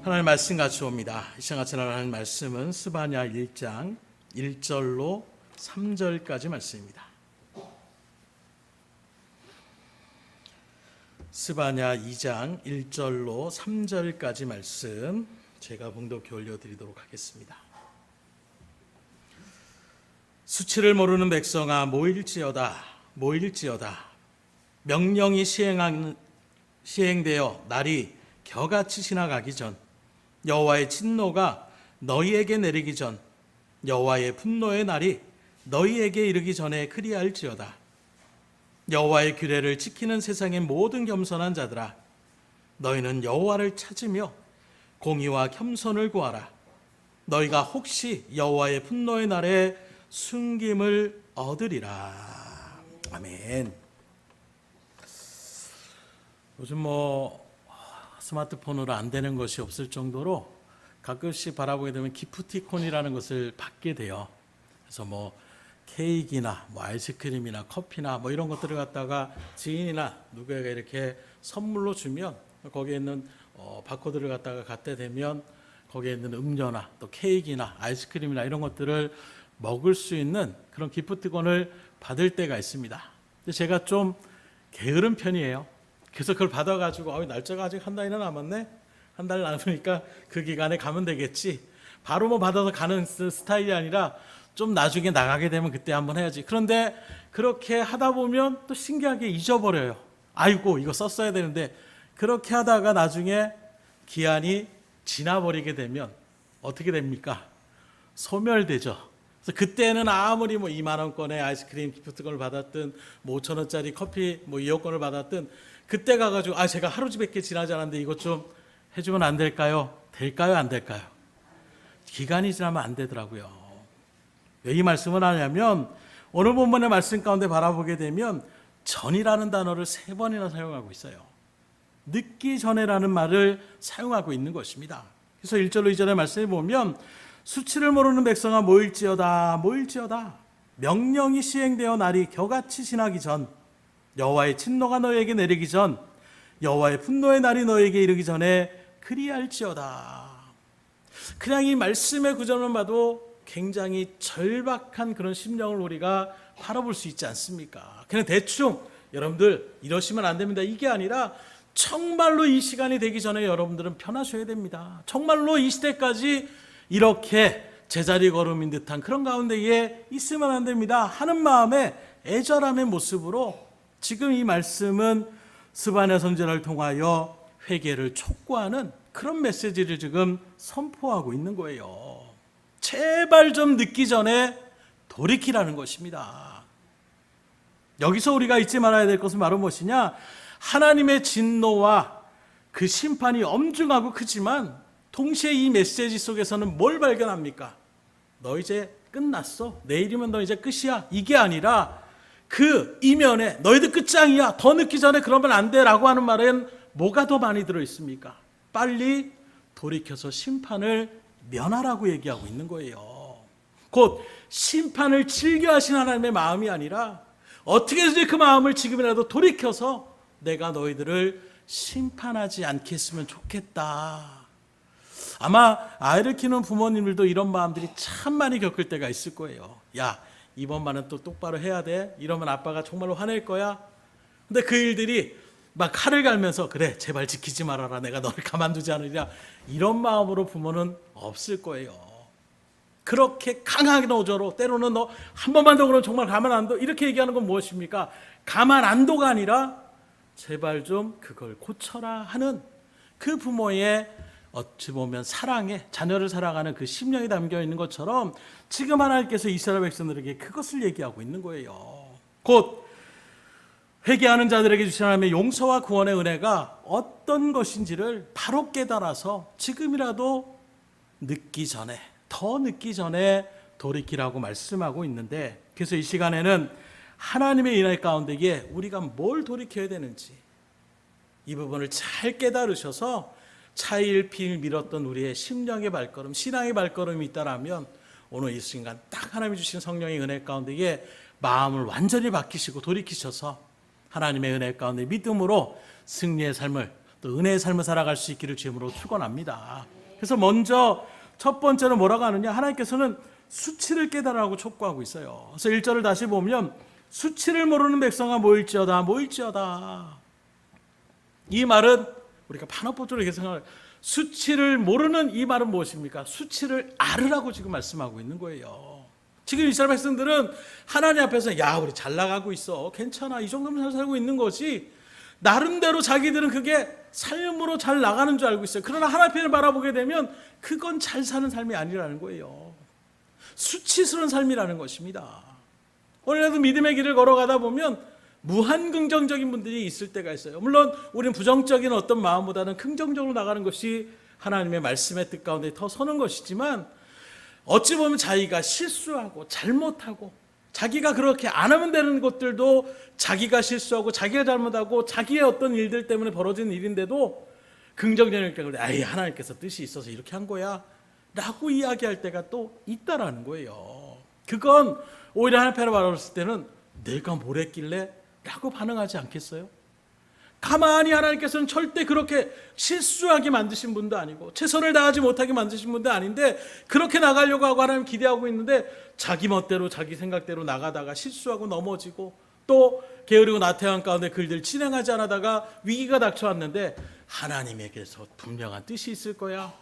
하나님 말씀 같이 옵니다. 이 시간 같이 나가는 말씀은 스바냐 1장 1절로 3절까지 말씀입니다. 스바냐 2장 1절로 3절까지 말씀 제가 봉독해 올려드리도록 하겠습니다. 수치를 모르는 백성아 모일지어다 모일지어다. 명령이 시행되어 날이 겨같이 지나가기 전, 여호와의 진노가 너희에게 내리기 전, 여호와의 분노의 날이 너희에게 이르기 전에 그리할지어다. 여호와의 규례를 지키는 세상의 모든 겸손한 자들아, 너희는 여호와를 찾으며 공의와 겸손을 구하라. 너희가 혹시 여호와의 분노의 날에 숨김을 얻으리라. 아멘. 요즘 스마트폰으로 안 되는 것이 없을 정도로 가끔씩 바라보게 되면 기프티콘이라는 것을 받게 돼요. 그래서 케이크나 아이스크림이나 커피나 이런 것들을 갖다가 지인이나 누구에게 이렇게 선물로 주면 거기에 있는 바코드를 갖다가 갖다 대면 거기에 있는 음료나 또 케이크나 아이스크림이나 이런 것들을 먹을 수 있는 그런 기프티콘을 받을 때가 있습니다. 근데 제가 좀 게으른 편이에요. 그래서 그걸 받아가지고 날짜가 아직 한 달이나 남았네? 한 달 남으니까 그 기간에 가면 되겠지. 바로 받아서 가는 스타일이 아니라 좀 나중에 나가게 되면 그때 한번 해야지. 그런데 그렇게 하다 보면 또 신기하게 잊어버려요. 아이고 이거 썼어야 되는데. 그렇게 하다가 나중에 기한이 지나버리게 되면 어떻게 됩니까? 소멸되죠. 그래서 그때는 아무리 2만 원권의 아이스크림 기프트콘을 받았든 5천 원짜리 커피 2호권을 받았든 그때 가가지고 제가 하루밖에 지나지 않았는데 이것 좀 해주면 안 될까요? 될까요? 안 될까요? 기간이 지나면 안 되더라고요. 왜 이 말씀을 하냐면 오늘 본문의 말씀 가운데 바라보게 되면 전이라는 단어를 3번이나 사용하고 있어요. 늦기 전에라는 말을 사용하고 있는 것입니다. 그래서 1절로 2절의 말씀을 보면 수치를 모르는 백성아 모일지어다 모일지어다. 명령이 시행되어 날이 겨같이 지나기 전, 여호와의 진노가 너희에게 내리기 전, 여호와의 분노의 날이 너희에게 이르기 전에 그리할지어다. 그냥 이 말씀의 구절만 봐도 굉장히 절박한 그런 심령을 우리가 바라볼 수 있지 않습니까? 그냥 대충 여러분들 이러시면 안 됩니다. 이게 아니라 정말로 이 시간이 되기 전에 여러분들은 편하셔야 됩니다. 정말로 이 시대까지 이렇게 제자리 걸음인 듯한 그런 가운데에 있으면 안 됩니다 하는 마음에 애절함의 모습으로 지금 이 말씀은 스바냐 선지자를 통하여 회개를 촉구하는 그런 메시지를 지금 선포하고 있는 거예요. 제발 좀 늦기 전에 돌이키라는 것입니다. 여기서 우리가 잊지 말아야 될 것은 바로 무엇이냐? 하나님의 진노와 그 심판이 엄중하고 크지만 동시에 이 메시지 속에서는 뭘 발견합니까? 너 이제 끝났어. 내일이면 너 이제 끝이야. 이게 아니라 그 이면에 너희들 끝장이야. 더 늦기 전에 그러면 안 돼 라고 하는 말엔 뭐가 더 많이 들어있습니까? 빨리 돌이켜서 심판을 면하라고 얘기하고 있는 거예요. 곧 심판을 즐겨 하신 하나님의 마음이 아니라 어떻게든지 그 마음을 지금이라도 돌이켜서 내가 너희들을 심판하지 않겠으면 좋겠다. 아마 아이를 키우는 부모님들도 이런 마음들이 참 많이 겪을 때가 있을 거예요. 야, 이번만은 또 똑바로 해야 돼. 이러면 아빠가 정말로 화낼 거야. 근데 그 일들이 막 칼을 갈면서 그래 제발 지키지 말아라. 내가 너를 가만두지 않으리라. 이런 마음으로 부모는 없을 거예요. 그렇게 강하게 노조로 때로는 너 한 번만 더 그러면 정말 가만 안 둬. 이렇게 얘기하는 건 무엇입니까? 가만 안 둬가 아니라 제발 좀 그걸 고쳐라 하는 그 부모의 어찌 보면 사랑에 자녀를 사랑하는 그 심령이 담겨 있는 것처럼 지금 하나님께서 이스라엘 백성들에게 그것을 얘기하고 있는 거예요. 곧 회개하는 자들에게 주신 하나님의 용서와 구원의 은혜가 어떤 것인지를 바로 깨달아서 지금이라도 늦기 전에 더 늦기 전에 돌이키라고 말씀하고 있는데, 그래서 이 시간에는 하나님의 은혜 가운데에 우리가 뭘 돌이켜야 되는지 이 부분을 잘 깨달으셔서 차일피일 밀었던 우리의 심령의 발걸음, 신앙의 발걸음이 있다라면 오늘 이 순간 딱 하나님이 주신 성령의 은혜 가운데에 마음을 완전히 바뀌시고 돌이키셔서 하나님의 은혜 가운데 믿음으로 승리의 삶을 또 은혜의 삶을 살아갈 수 있기를 주님으로 축원합니다. 그래서 먼저 첫 번째로 뭐라고 하느냐, 하나님께서는 수치를 깨달으라고 촉구하고 있어요. 그래서 1절을 다시 보면 수치를 모르는 백성아 모일지어다 모일지어다. 이 말은 우리가 반어법적으로 이렇게 생각해요. 수치를 모르는 이 말은 무엇입니까? 수치를 알으라고 지금 말씀하고 있는 거예요. 지금 이스라엘 백성들은 하나님 앞에서 야 우리 잘 나가고 있어, 괜찮아, 이 정도면 잘 살고 있는 거지, 나름대로 자기들은 그게 삶으로 잘 나가는 줄 알고 있어요. 그러나 하나님을 바라보게 되면 그건 잘 사는 삶이 아니라는 거예요. 수치스러운 삶이라는 것입니다. 오늘날도 믿음의 길을 걸어가다 보면 무한 긍정적인 분들이 있을 때가 있어요. 물론 우리는 부정적인 어떤 마음보다는 긍정적으로 나가는 것이 하나님의 말씀의 뜻 가운데 더 서는 것이지만, 어찌 보면 자기가 실수하고 잘못하고 자기가 그렇게 안 하면 되는 것들도 자기가 실수하고 자기가 잘못하고 자기의 어떤 일들 때문에 벌어진 일인데도 긍정적인 때문에 아예 하나님께서 뜻이 있어서 이렇게 한 거야 라고 이야기할 때가 또 있다라는 거예요. 그건 오히려 하나님을 바라봤을 때는 내가 뭘 했길래 라고 반응하지 않겠어요? 가만히 하나님께서는 절대 그렇게 실수하게 만드신 분도 아니고 최선을 다하지 못하게 만드신 분도 아닌데, 그렇게 나가려고 하고 하나님 기대하고 있는데 자기 멋대로 자기 생각대로 나가다가 실수하고 넘어지고 또 게으르고 나태한 가운데 그일들 진행하지 않다가 위기가 닥쳐왔는데 하나님에게서 분명한 뜻이 있을 거야,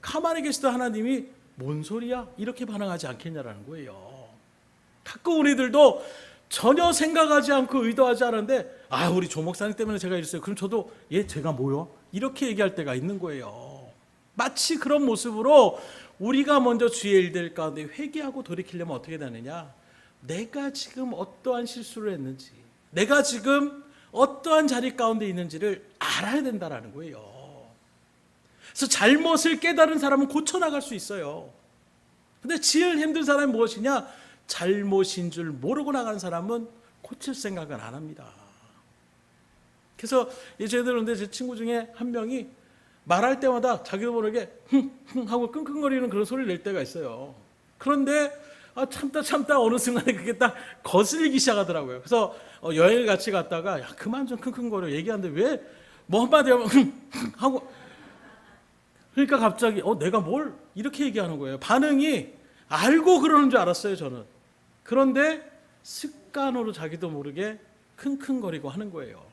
가만히 계시던 하나님이 뭔 소리야? 이렇게 반응하지 않겠냐라는 거예요. 가끔 우리들도 전혀 생각하지 않고 의도하지 않은데 우리 조 목사님 때문에 제가 이랬어요. 그럼 저도 제가 뭐요? 이렇게 얘기할 때가 있는 거예요. 마치 그런 모습으로 우리가 먼저 주의 일들 가운데 회개하고 돌이키려면 어떻게 되느냐, 내가 지금 어떠한 실수를 했는지, 내가 지금 어떠한 자리 가운데 있는지를 알아야 된다라는 거예요. 그래서 잘못을 깨달은 사람은 고쳐나갈 수 있어요. 근데 제일 힘든 사람이 무엇이냐, 잘못인 줄 모르고 나가는 사람은 고칠 생각은 안 합니다. 그래서 저희들 제 친구 중에 한 명이 말할 때마다 자기도 모르게 흥흥 하고 끙끙거리는 그런 소리를 낼 때가 있어요. 그런데 참다 어느 순간에 그게 딱 거슬리기 시작하더라고요. 그래서 여행을 같이 갔다가 야 그만 좀 끙끙거려 얘기하는데 왜 뭐 한마디 하면 하고, 그러니까 갑자기 내가 뭘 이렇게 얘기하는 거예요. 반응이 알고 그러는 줄 알았어요, 저는. 그런데 습관으로 자기도 모르게 킁킁거리고 하는 거예요.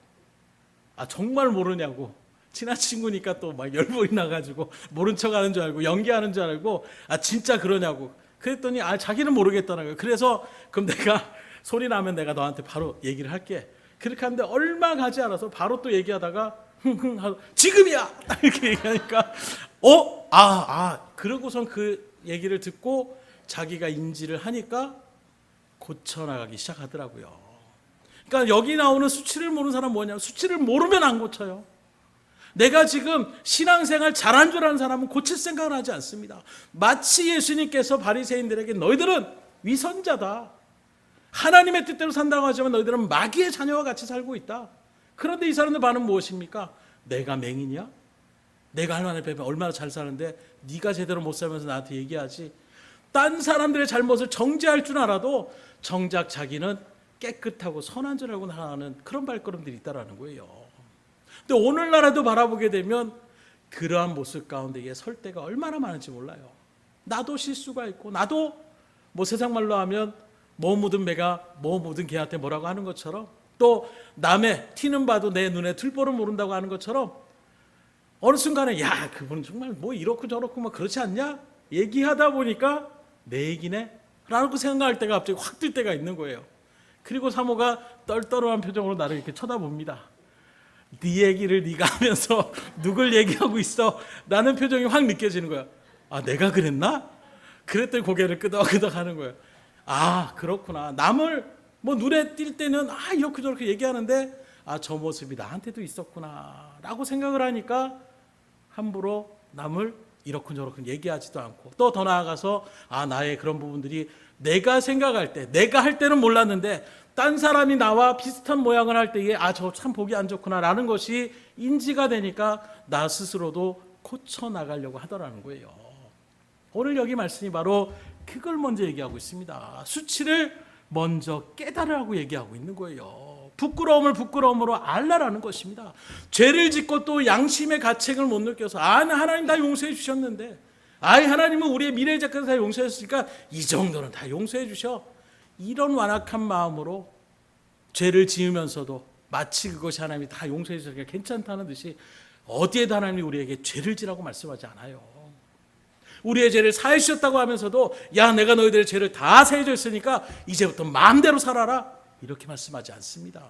정말 모르냐고. 친한 친구니까 또 막 열불이 나가지고 모른 척 하는 줄 알고 연기하는 줄 알고 진짜 그러냐고. 그랬더니 자기는 모르겠다는 거예요. 그래서 그럼 내가 소리 나면 내가 너한테 바로 얘기를 할게. 그렇게 하는데 얼마 가지 않아서 바로 또 얘기하다가 흥흥 하고 지금이야! 딱 이렇게 얘기하니까 그러고선 그 얘기를 듣고 자기가 인지를 하니까 고쳐나가기 시작하더라고요. 그러니까 여기 나오는 수치를 모르는 사람은 뭐냐면 수치를 모르면 안 고쳐요. 내가 지금 신앙생활 잘한 줄 아는 사람은 고칠 생각을 하지 않습니다. 마치 예수님께서 바리새인들에게 너희들은 위선자다, 하나님의 뜻대로 산다고 하지만 너희들은 마귀의 자녀와 같이 살고 있다. 그런데 이 사람들 반응은 무엇입니까? 내가 맹인이야? 내가 하나님 앞에 얼마나 잘 사는데 네가 제대로 못 살면서 나한테 얘기하지. 딴 사람들의 잘못을 정죄할 줄 알아도 정작 자기는 깨끗하고 선한 줄 알고 나가는 그런 발걸음들이 있다라는 거예요. 근데 오늘날에도 바라보게 되면 그러한 모습 가운데에 설 때가 얼마나 많은지 몰라요. 나도 실수가 있고 나도 세상 말로 하면 뭐 묻은 배가 뭐 묻은 개한테 뭐라고 하는 것처럼, 또 남의 티는 봐도 내 눈에 들보를 모른다고 하는 것처럼 어느 순간에 야 그분은 정말 뭐 이렇고 저렇고 막 그렇지 않냐 얘기하다 보니까 내 얘기네 라고 생각할 때가 갑자기 확 들 때가 있는 거예요. 그리고 사모가 떨떠름한 표정으로 나를 이렇게 쳐다봅니다. 네 얘기를 네가 하면서 누굴 얘기하고 있어? 라는 표정이 확 느껴지는 거야. 내가 그랬나? 그랬더니 고개를 끄덕끄덕 하는 거예요. 그렇구나. 남을 눈에 띌 때는 이렇게 저렇게 얘기하는데 저 모습이 나한테도 있었구나 라고 생각을 하니까 함부로 남을 이렇게 얘기하지도 않고, 또 더 나아가서 나의 그런 부분들이 내가 생각할 때, 내가 할 때는 몰랐는데 딴 사람이 나와 비슷한 모양을 할 때에 저 참 보기 안 좋구나 라는 것이 인지가 되니까 나 스스로도 고쳐나가려고 하더라는 거예요. 오늘 여기 말씀이 바로 그걸 먼저 얘기하고 있습니다. 수치를 먼저 깨달으라고 얘기하고 있는 거예요. 부끄러움을 부끄러움으로 알라라는 것입니다. 죄를 짓고 또 양심의 가책을 못 느껴서 하나님 다 용서해 주셨는데, 하나님은 우리의 미래의 죄까지 다 용서해 주셨으니까 이 정도는 다 용서해 주셔. 이런 완악한 마음으로 죄를 지으면서도 마치 그것이 하나님이 다 용서해 주시니까 괜찮다는 듯이 어디에도 하나님이 우리에게 죄를 지라고 말씀하지 않아요. 우리의 죄를 사해 주셨다고 하면서도 야, 내가 너희들의 죄를 다 사해 줬으니까 이제부터 마음대로 살아라, 이렇게 말씀하지 않습니다.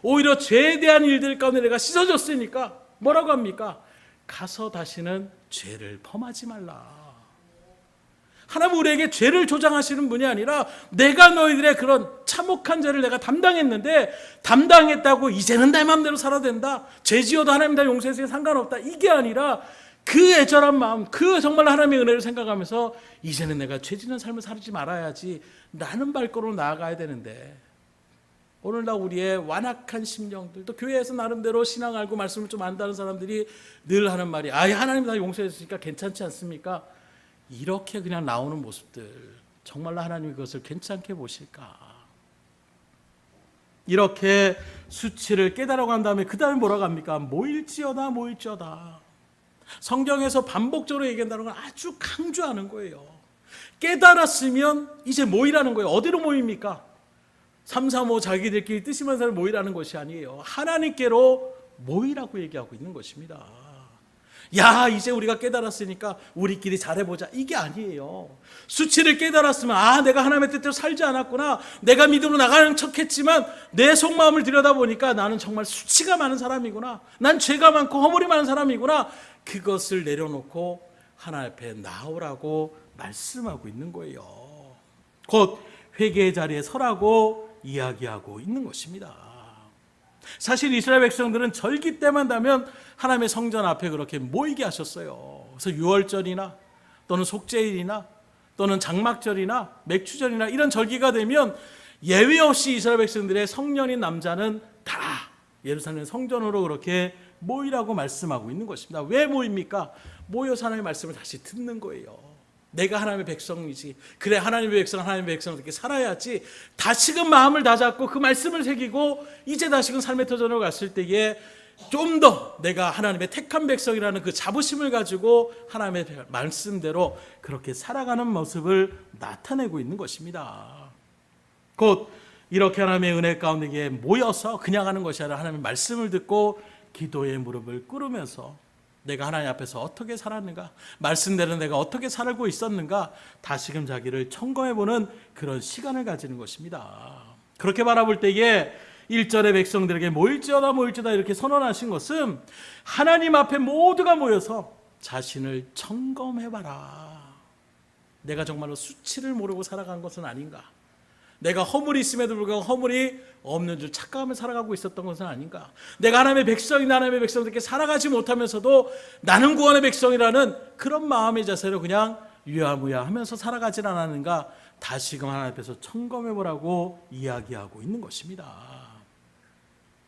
오히려 죄에 대한 일들 가운데 내가 씻어줬으니까 뭐라고 합니까? 가서 다시는 죄를 범하지 말라. 하나님 우리에게 죄를 조장하시는 분이 아니라 내가 너희들의 그런 참혹한 죄를 내가 담당했는데 담당했다고 이제는 내 마음대로 살아도 된다, 죄 지어도 하나님 다 용서해서 상관없다, 이게 아니라 그 애절한 마음, 그 정말 하나님의 은혜를 생각하면서 이제는 내가 죄 지는 삶을 살지 말아야지 라는 발걸음으로 나아가야 되는데, 오늘날 우리의 완악한 심령들, 또 교회에서 나름대로 신앙 알고 말씀을 좀 안다는 사람들이 늘 하는 말이 하나님 다 용서해 주시니까 괜찮지 않습니까? 이렇게 그냥 나오는 모습들, 정말로 하나님이 그것을 괜찮게 보실까? 이렇게 수치를 깨달아고 한 다음에 그 다음에 뭐라고 합니까? 모일지어다 모일지어다. 성경에서 반복적으로 얘기한다는 건 아주 강조하는 거예요. 깨달았으면 이제 모이라는 거예요. 어디로 모입니까? 3, 4, 5 자기들끼리 뜻이만 사람 모이라는 것이 아니에요. 하나님께로 모이라고 얘기하고 있는 것입니다. 야, 이제 우리가 깨달았으니까 우리끼리 잘해보자, 이게 아니에요. 수치를 깨달았으면 내가 하나님의 뜻대로 살지 않았구나, 내가 믿음으로 나가는 척했지만 내 속마음을 들여다보니까 나는 정말 수치가 많은 사람이구나, 난 죄가 많고 허물이 많은 사람이구나, 그것을 내려놓고 하나님 앞에 나오라고 말씀하고 있는 거예요. 곧 회개의 자리에 서라고 이야기하고 있는 것입니다. 사실 이스라엘 백성들은 절기 때만 되면 하나님의 성전 앞에 그렇게 모이게 하셨어요. 그래서 유월절이나 또는 속죄일이나 또는 장막절이나 맥추절이나 이런 절기가 되면 예외 없이 이스라엘 백성들의 성년인 남자는 다 예루살렘 성전으로 그렇게 모이라고 말씀하고 있는 것입니다. 왜 모입니까? 모여서 하나님의 말씀을 다시 듣는 거예요. 내가 하나님의 백성이지, 그래 하나님의 백성, 하나님의 백성으로 이렇게 살아야지, 다시금 마음을 다잡고 그 말씀을 새기고 이제 다시금 삶의 터전으로 갔을 때에 좀 더 내가 하나님의 택한 백성이라는 그 자부심을 가지고 하나님의 말씀대로 그렇게 살아가는 모습을 나타내고 있는 것입니다. 곧 이렇게 하나님의 은혜 가운데 모여서 그냥 하는 것이 아니라 하나님의 말씀을 듣고 기도의 무릎을 꿇으면서 내가 하나님 앞에서 어떻게 살았는가, 말씀대로 내가 어떻게 살고 있었는가, 다시금 자기를 점검해보는 그런 시간을 가지는 것입니다. 그렇게 바라볼 때에 1절의 백성들에게 모일지어다 모일지어다 이렇게 선언하신 것은 하나님 앞에 모두가 모여서 자신을 점검해봐라. 내가 정말로 수치를 모르고 살아간 것은 아닌가, 내가 허물이 있음에도 불구하고 허물이 없는 줄 착각하며 살아가고 있었던 것은 아닌가, 내가 하나님의 백성이나 하나님의 백성들께 살아가지 못하면서도 나는 구원의 백성이라는 그런 마음의 자세로 그냥 유야무야하면서 살아가질 않았는가, 다시금 하나님 앞에서 점검해보라고 이야기하고 있는 것입니다.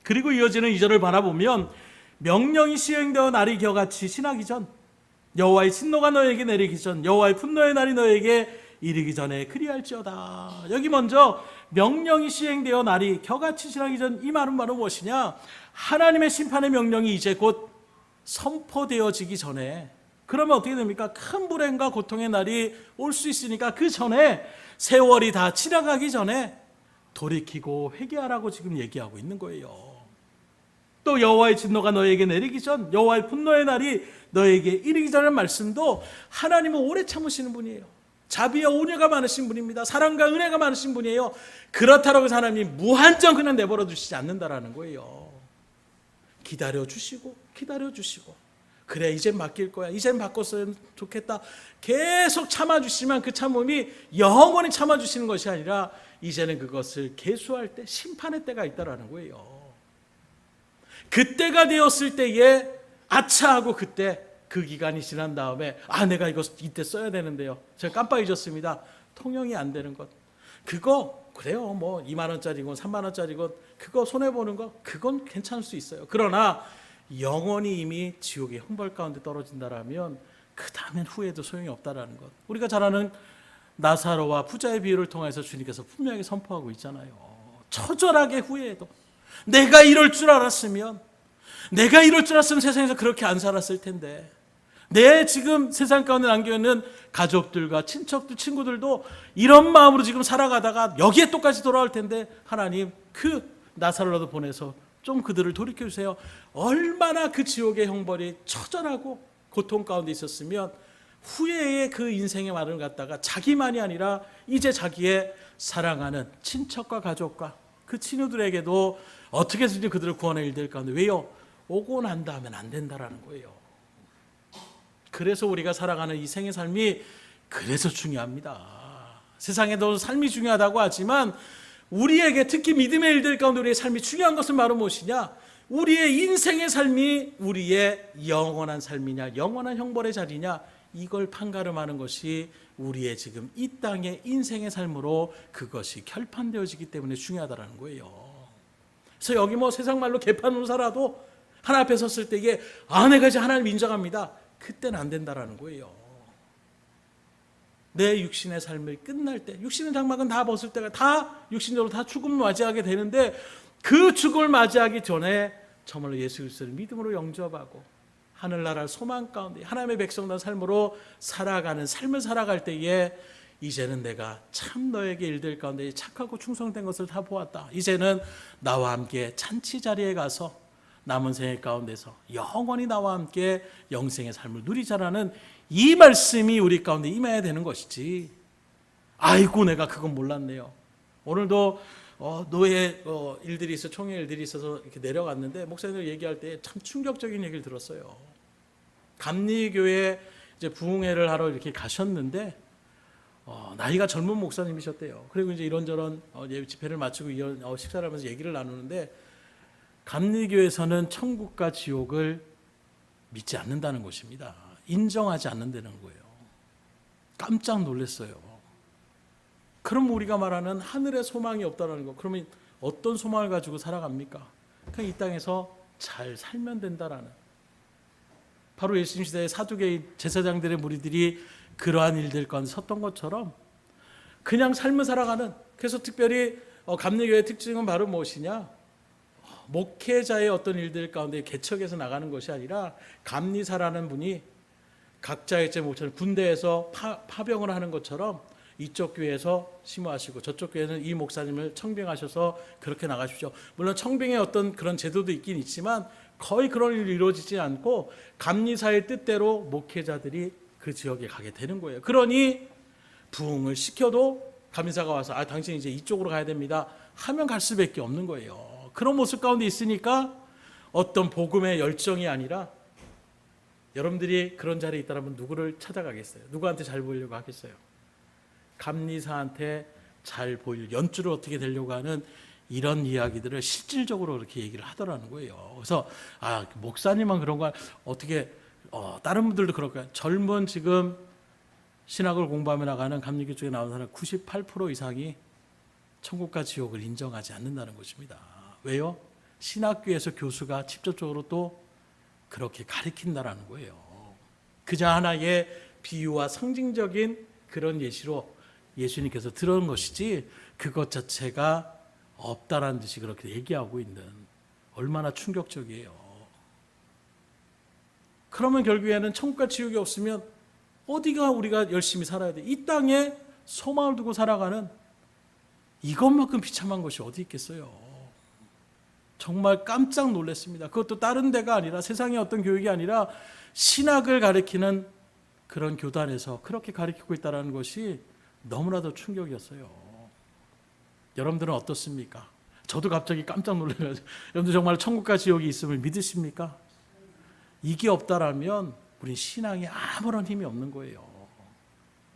그리고 이어지는 2절을 바라보면 명령이 시행되어 날이 겨같이 지나기 전, 여호와의 진노가 너에게 내리기 전, 여호와의 분노의 날이 너에게 이르기 전에 그리할지어다. 여기 먼저 명령이 시행되어 날이 겨같이 지나기 전, 이 말은 바로 무엇이냐, 하나님의 심판의 명령이 이제 곧 선포되어지기 전에, 그러면 어떻게 됩니까? 큰 불행과 고통의 날이 올 수 있으니까 그 전에, 세월이 다 지나가기 전에 돌이키고 회개하라고 지금 얘기하고 있는 거예요. 또 여호와의 진노가 너에게 내리기 전, 여호와의 분노의 날이 너에게 이르기 전의 말씀도 하나님은 오래 참으시는 분이에요. 자비와 온유가 많으신 분입니다. 사랑과 은혜가 많으신 분이에요. 그렇다고 해서 하나님이 무한정 그냥 내버려 두시지 않는다라는 거예요. 기다려주시고 기다려주시고, 그래 이젠 맡길 거야, 이젠 바꿨으면 좋겠다, 계속 참아주시면 그 참음이 영원히 참아주시는 것이 아니라 이제는 그것을 계수할 때 심판의 때가 있다라는 거예요. 그때가 되었을 때에 아차하고 그때 그 기간이 지난 다음에 내가 이거 이때 써야 되는데요, 제가 깜빡 잊었습니다, 통용이 안 되는 것, 그거 그래요, 뭐 2만 원짜리건 3만 원짜리건 그거 손해보는 거, 그건 괜찮을 수 있어요. 그러나 영원히 이미 지옥의 형벌 가운데 떨어진다라면 그 다음엔 후회도 소용이 없다라는 것, 우리가 잘 아는 나사로와 부자의 비유를 통해서 주님께서 분명하게 선포하고 있잖아요. 처절하게 후회해도 내가 이럴 줄 알았으면 세상에서 그렇게 안 살았을 텐데, 내 지금 세상 가운데 남겨있는 가족들과 친척들, 친구들도 이런 마음으로 지금 살아가다가 여기에 똑같이 돌아올 텐데, 하나님 그 나사로라도 보내서 좀 그들을 돌이켜주세요. 얼마나 그 지옥의 형벌이 처절하고 고통 가운데 있었으면 후회의 그 인생의 말을 갖다가 자기만이 아니라 이제 자기의 사랑하는 친척과 가족과 그 친구들에게도 어떻게 해서든지 그들을 구원의 일들 가운데, 왜요? 오고 난 다음엔 안 된다라는 거예요. 그래서 우리가 살아가는 이 생의 삶이 그래서 중요합니다. 세상에도 삶이 중요하다고 하지만 우리에게 특히 믿음의 일들 가운데 우리의 삶이 중요한 것은 바로 무엇이냐? 우리의 인생의 삶이 우리의 영원한 삶이냐, 영원한 형벌의 자리냐, 이걸 판가름하는 것이 우리의 지금 이 땅의 인생의 삶으로 그것이 결판되어지기 때문에 중요하다는 거예요. 그래서 여기 뭐 세상 말로 개판으로 살아도 하나 앞에 섰을 때 이게 내가 이제 하나님 인정합니다, 그때는 안 된다라는 거예요. 내 육신의 삶을 끝날 때, 육신의 장막은 다 벗을 때가 다 육신적으로 다 죽음을 맞이하게 되는데, 그 죽음을 맞이하기 전에 정말로 예수 그리스도를 믿음으로 영접하고 하늘나라 소망 가운데 하나님의 백성된 삶으로 살아가는 삶을 살아갈 때에, 이제는 내가 참 너에게 일들 가운데 착하고 충성된 것을 다 보았다, 이제는 나와 함께 잔치 자리에 가서 남은 생애 가운데서 영원히 나와 함께 영생의 삶을 누리자라는 이 말씀이 우리 가운데 임해야 되는 것이지, 아이고 내가 그건 몰랐네요. 오늘도 노예 일들이 있어, 총회 일들이 있어서 이렇게 내려갔는데 목사님들 얘기할 때 참 충격적인 얘기를 들었어요. 감리교회 이제 부흥회를 하러 이렇게 가셨는데 나이가 젊은 목사님이셨대요. 그리고 이제 이런저런 집회를 마치고 식사를 하면서 얘기를 나누는데, 감리교에서는 천국과 지옥을 믿지 않는다는 것입니다. 인정하지 않는다는 거예요. 깜짝 놀랐어요. 그럼 우리가 말하는 하늘에 소망이 없다는 거, 그러면 어떤 소망을 가지고 살아갑니까? 그냥 이 땅에서 잘 살면 된다라는, 바로 예수님 시대의 사두개인 제사장들의 무리들이 그러한 일들 가운데 섰던 것처럼 그냥 삶을 살아가는, 그래서 특별히 감리교의 특징은 바로 무엇이냐? 목회자의 어떤 일들 가운데 개척해서 나가는 것이 아니라, 감리사라는 분이 각자의 목처럼 군대에서 파병을 하는 것처럼 이쪽 교회에서 심호하시고 저쪽 교회는 이 목사님을 청병하셔서 그렇게 나가십시오. 물론 청병의 어떤 그런 제도도 있긴 있지만 거의 그런 일이 이루어지지 않고 감리사의 뜻대로 목회자들이 그 지역에 가게 되는 거예요. 그러니 부흥을 시켜도 감리사가 와서 당신 이제 이쪽으로 가야 됩니다 하면 갈 수밖에 없는 거예요. 그런 모습 가운데 있으니까 어떤 복음의 열정이 아니라, 여러분들이 그런 자리에 있다면 누구를 찾아가겠어요? 누구한테 잘 보이려고 하겠어요? 감리사한테 잘 보일, 연주를 어떻게 되려고 하는 이런 이야기들을 실질적으로 그렇게 얘기를 하더라는 거예요. 그래서 목사님만 그런 거 어떻게 다른 분들도 그럴까요? 젊은 지금 신학을 공부하며 나가는 감리교 쪽에 나오는 사람 98% 이상이 천국과 지옥을 인정하지 않는다는 것입니다. 왜요? 신학교에서 교수가 직접적으로 또 그렇게 가르친다라는 거예요. 그저 하나의 비유와 상징적인 그런 예시로 예수님께서 들은 것이지 그것 자체가 없다라는 듯이 그렇게 얘기하고 있는, 얼마나 충격적이에요. 그러면 결국에는 천국과 지옥이 없으면 어디가 우리가 열심히 살아야 돼? 이 땅에 소망을 두고 살아가는 이것만큼 비참한 것이 어디 있겠어요? 정말 깜짝 놀랐습니다. 그것도 다른 데가 아니라, 세상의 어떤 교육이 아니라 신학을 가르치는 그런 교단에서 그렇게 가르치고 있다는 것이 너무나도 충격이었어요. 여러분들은 어떻습니까? 저도 갑자기 깜짝 놀라요. 여러분들 정말 천국과 지옥이 있음을 믿으십니까? 이게 없다라면 우리 신앙에 아무런 힘이 없는 거예요.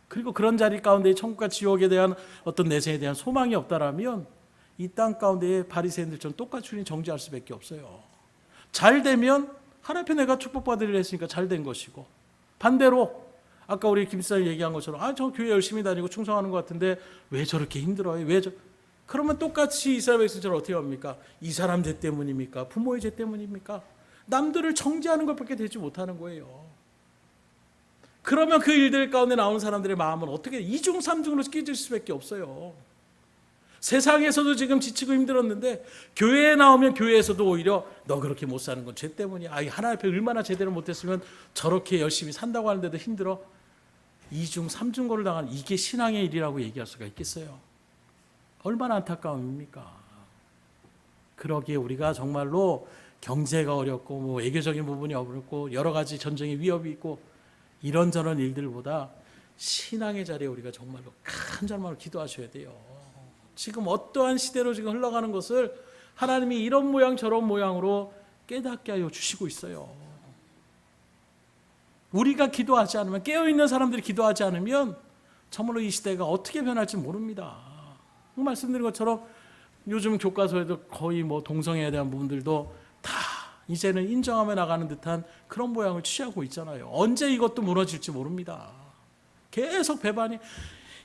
그리고 그런 자리 가운데 천국과 지옥에 대한 어떤 내세에 대한 소망이 없다라면 이 땅 가운데의 바리새인들처럼 똑같이 우리는 정죄할 수밖에 없어요. 잘 되면 하나님 앞에 내가 축복받으리라 했으니까 잘 된 것이고, 반대로 아까 우리 김사님 얘기한 것처럼 저 교회 열심히 다니고 충성하는 것 같은데 왜 저렇게 힘들어요? 그러면 똑같이 이스라엘 백성처럼 어떻게 합니까? 이 사람 죄 때문입니까? 부모의 죄 때문입니까? 남들을 정죄하는 것밖에 되지 못하는 거예요. 그러면 그 일들 가운데 나오는 사람들의 마음은 어떻게 이중 삼중으로 끼질 수밖에 없어요. 세상에서도 지금 지치고 힘들었는데 교회에 나오면 교회에서도 오히려 너 그렇게 못 사는 건 죄 때문이야. 하나님 앞에 얼마나 제대로 못했으면 저렇게 열심히 산다고 하는데도 힘들어. 이중 삼중고를 당하는 이게 신앙의 일이라고 얘기할 수가 있겠어요? 얼마나 안타까움입니까? 그러기에 우리가 정말로 경제가 어렵고 뭐 외교적인 부분이 어렵고 여러 가지 전쟁의 위협이 있고 이런저런 일들보다 신앙의 자리에 우리가 정말로 큰 절망으로 기도하셔야 돼요. 지금 어떠한 시대로 지금 흘러가는 것을 하나님이 이런 모양 저런 모양으로 깨닫게 하여 주시고 있어요. 우리가 기도하지 않으면, 깨어있는 사람들이 기도하지 않으면 정말로 이 시대가 어떻게 변할지 모릅니다. 말씀드린 것처럼 요즘 교과서에도 거의 뭐 동성애에 대한 부분들도 다 이제는 인정하며 나가는 듯한 그런 모양을 취하고 있잖아요. 언제 이것도 무너질지 모릅니다. 계속 배반이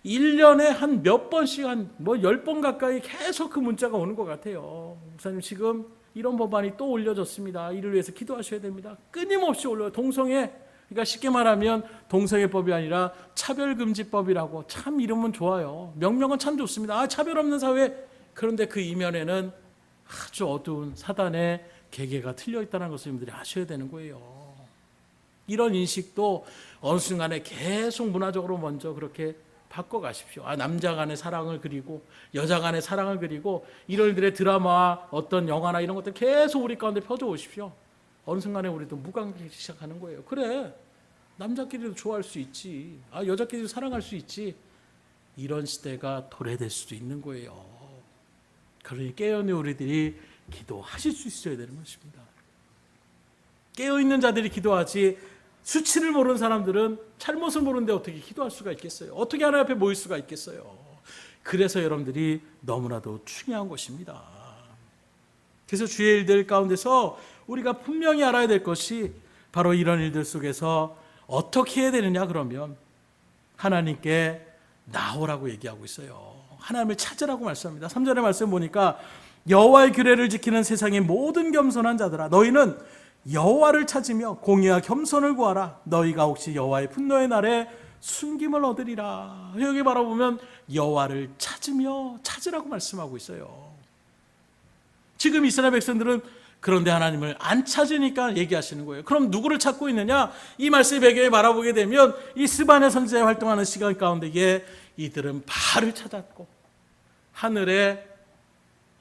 1년에 한 몇 번씩 한 뭐 10번 가까이 계속 그 문자가 오는 것 같아요. 목사님 지금 이런 법안이 또 올려졌습니다. 이를 위해서 기도하셔야 됩니다. 끊임없이 올려요. 동성애, 그러니까 쉽게 말하면 동성애법이 아니라 차별금지법이라고. 참 이름은 좋아요. 명명은 참 좋습니다. 차별 없는 사회. 그런데 그 이면에는 아주 어두운 사단의 계계가 틀려 있다는 것을 여러분들이 아셔야 되는 거예요. 이런 인식도 어느 순간에 계속 문화적으로 먼저 그렇게 바꿔가십시오. 남자 간의 사랑을 그리고 여자 간의 사랑을 그리고 이런 일들의 드라마와 어떤 영화나 이런 것들 계속 우리 가운데 펴줘 오십시오. 어느 순간에 우리도 무관심하기 시작하는 거예요. 그래, 남자끼리도 좋아할 수 있지. 여자끼리도 사랑할 수 있지. 이런 시대가 도래될 수도 있는 거예요. 그러니 깨어있는 우리들이 기도하실 수 있어야 되는 것입니다. 깨어있는 자들이 기도하지, 수치를 모르는 사람들은 잘못을 모르는데 어떻게 기도할 수가 있겠어요? 어떻게 하나님 앞에 모일 수가 있겠어요? 그래서 여러분들이 너무나도 중요한 것입니다. 그래서 주의 일들 가운데서 우리가 분명히 알아야 될 것이 바로 이런 일들 속에서 어떻게 해야 되느냐, 그러면 하나님께 나오라고 얘기하고 있어요. 하나님을 찾으라고 말씀합니다. 3절의 말씀 보니까 여호와의 규례를 지키는 세상의 모든 겸손한 자들아, 너희는 여호와를 찾으며 공의와 겸손을 구하라. 너희가 혹시 여호와의 분노의 날에 순김을 얻으리라. 여기 바라보면 여호와를 찾으라고 말씀하고 있어요. 지금 이스라엘 백성들은 그런데 하나님을 안 찾으니까 얘기하시는 거예요. 그럼 누구를 찾고 있느냐? 이 말씀의 배경에 바라보게 되면 이 스바냐 선지자의 활동하는 시간 가운데에 이들은 바알을 찾았고 하늘의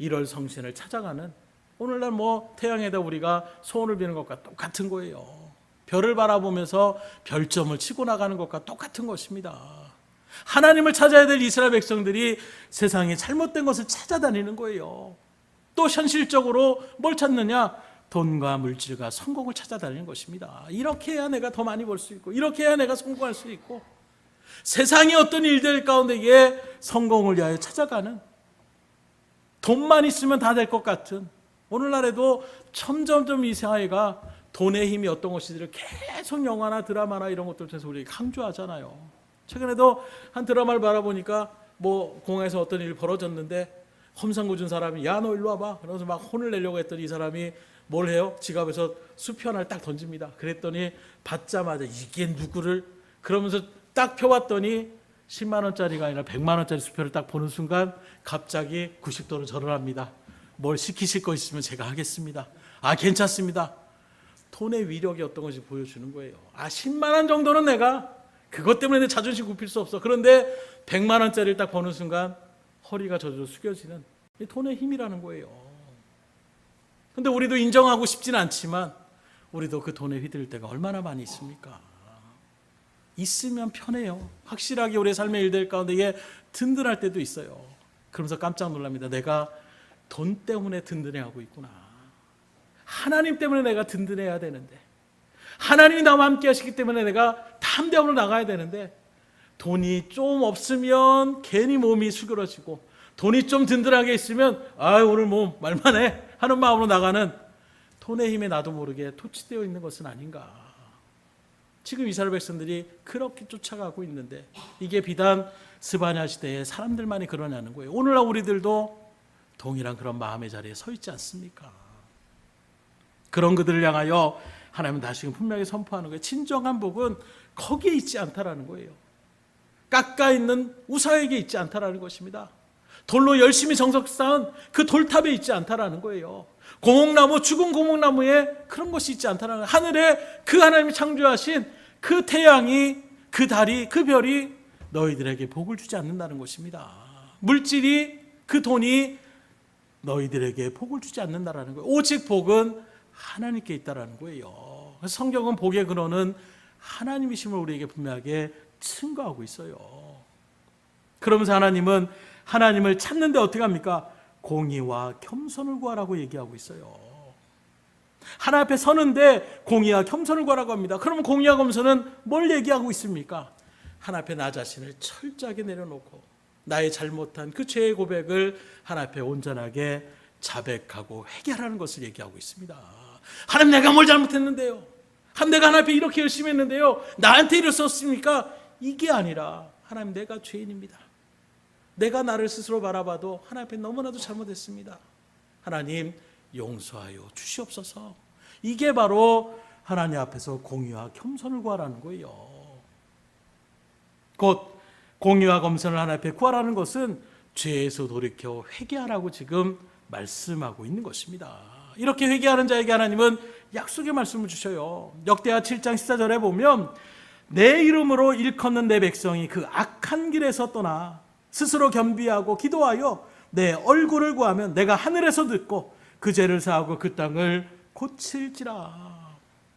1월 성신을 찾아가는, 오늘날 뭐 태양에다 우리가 소원을 비는 것과 똑같은 거예요. 별을 바라보면서 별점을 치고 나가는 것과 똑같은 것입니다. 하나님을 찾아야 될 이스라엘 백성들이 세상에 잘못된 것을 찾아다니는 거예요. 또 현실적으로 뭘 찾느냐? 돈과 물질과 성공을 찾아다니는 것입니다. 이렇게 해야 내가 더 많이 벌 수 있고, 이렇게 해야 내가 성공할 수 있고, 세상의 어떤 일들 가운데에 성공을 위하여 찾아가는, 돈만 있으면 다 될 것 같은, 오늘날에도 점점점 이 사회가 돈의 힘이 어떤 것인지를 계속 영화나 드라마나 이런 것들 통해서 우리가 강조하잖아요. 최근에도 한 드라마를 바라보니까 뭐 공항에서 어떤 일이 벌어졌는데 험상궂은 준 사람이 야 너 일로 와봐, 그러면서 막 혼을 내려고 했더니 이 사람이 뭘 해요? 지갑에서 수표 하나를 딱 던집니다. 그랬더니 받자마자 이게 누구를, 그러면서 딱 펴봤더니 10만 원짜리가 아니라 100만 원짜리 수표를 딱 보는 순간 갑자기 90도로 절을 합니다. 뭘 시키실 거 있으면 제가 하겠습니다. 괜찮습니다. 돈의 위력이 어떤 것인지 보여주는 거예요. 10만 원 정도는 내가 그것 때문에 내 자존심 굽힐 수 없어. 그런데 100만 원짜리를 딱 보는 순간 허리가 저절로 숙여지는 이 돈의 힘이라는 거예요. 그런데 우리도 인정하고 싶지는 않지만 우리도 그 돈에 휘둘릴 때가 얼마나 많이 있습니까? 있으면 편해요. 확실하게 우리의 삶의 일들 가운데 든든할 때도 있어요. 그러면서 깜짝 놀랍니다. 내가 돈 때문에 든든해하고 있구나. 하나님 때문에 내가 든든해야 되는데, 하나님이 나와 함께 하시기 때문에 내가 담대함으로 나가야 되는데, 돈이 좀 없으면 괜히 몸이 수그러지고, 돈이 좀 든든하게 있으면 오늘 뭐 말만 해 하는 마음으로 나가는, 돈의 힘에 나도 모르게 토취되어 있는 것은 아닌가. 지금 이스라엘 백성들이 그렇게 쫓아가고 있는데 이게 비단 스바냐 시대의 사람들만이 그러냐는 거예요. 오늘날 우리들도 동일한 그런 마음의 자리에 서 있지 않습니까? 그런 그들을 향하여 하나님은 다시금 분명히 선포하는 거예요. 진정한 복은 거기에 있지 않다라는 거예요. 깎아 있는 우상에게 있지 않다라는 것입니다. 돌로 열심히 정석 쌓은 그 돌탑에 있지 않다라는 거예요. 고목나무, 죽은 고목나무에 그런 것이 있지 않다라는 거예요. 하늘에 그 하나님이 창조하신 그 태양이, 그 달이, 그 별이 너희들에게 복을 주지 않는다는 것입니다. 물질이, 그 돈이 너희들에게 복을 주지 않는다라는 거예요. 오직 복은 하나님께 있다라는 거예요. 그래서 성경은 복의 근원은 하나님이심을 우리에게 분명하게 증거하고 있어요. 그러면서 하나님은 하나님을 찾는데 어떻게 합니까? 공의와 겸손을 구하라고 얘기하고 있어요. 하나님 앞에 서는데 공의와 겸손을 구하라고 합니다. 그러면 공의와 겸손은 뭘 얘기하고 있습니까? 하나님 앞에 나 자신을 철저하게 내려놓고 나의 잘못한 그 죄의 고백을 하나님 앞에 온전하게 자백하고 회개하라는 것을 얘기하고 있습니다. 하나님, 내가 뭘 잘못했는데요? 하나님, 내가 하나님 앞에 이렇게 열심히 했는데요, 나한테 이럴 수 없습니까? 이게 아니라 하나님, 내가 죄인입니다. 내가 나를 스스로 바라봐도 하나님 앞에 너무나도 잘못했습니다. 하나님, 용서하여 주시옵소서. 이게 바로 하나님 앞에서 공의와 겸손을 구하라는 거예요. 곧 공의와 겸손을 하나님 앞에 구하라는 것은 죄에서 돌이켜 회개하라고 지금 말씀하고 있는 것입니다. 이렇게 회개하는 자에게 하나님은 약속의 말씀을 주셔요. 역대하 7장 14절에 보면 내 이름으로 일컫는 내 백성이 그 악한 길에서 떠나 스스로 겸비하고 기도하여 내 얼굴을 구하면 내가 하늘에서 듣고 그 죄를 사하고 그 땅을 고칠지라.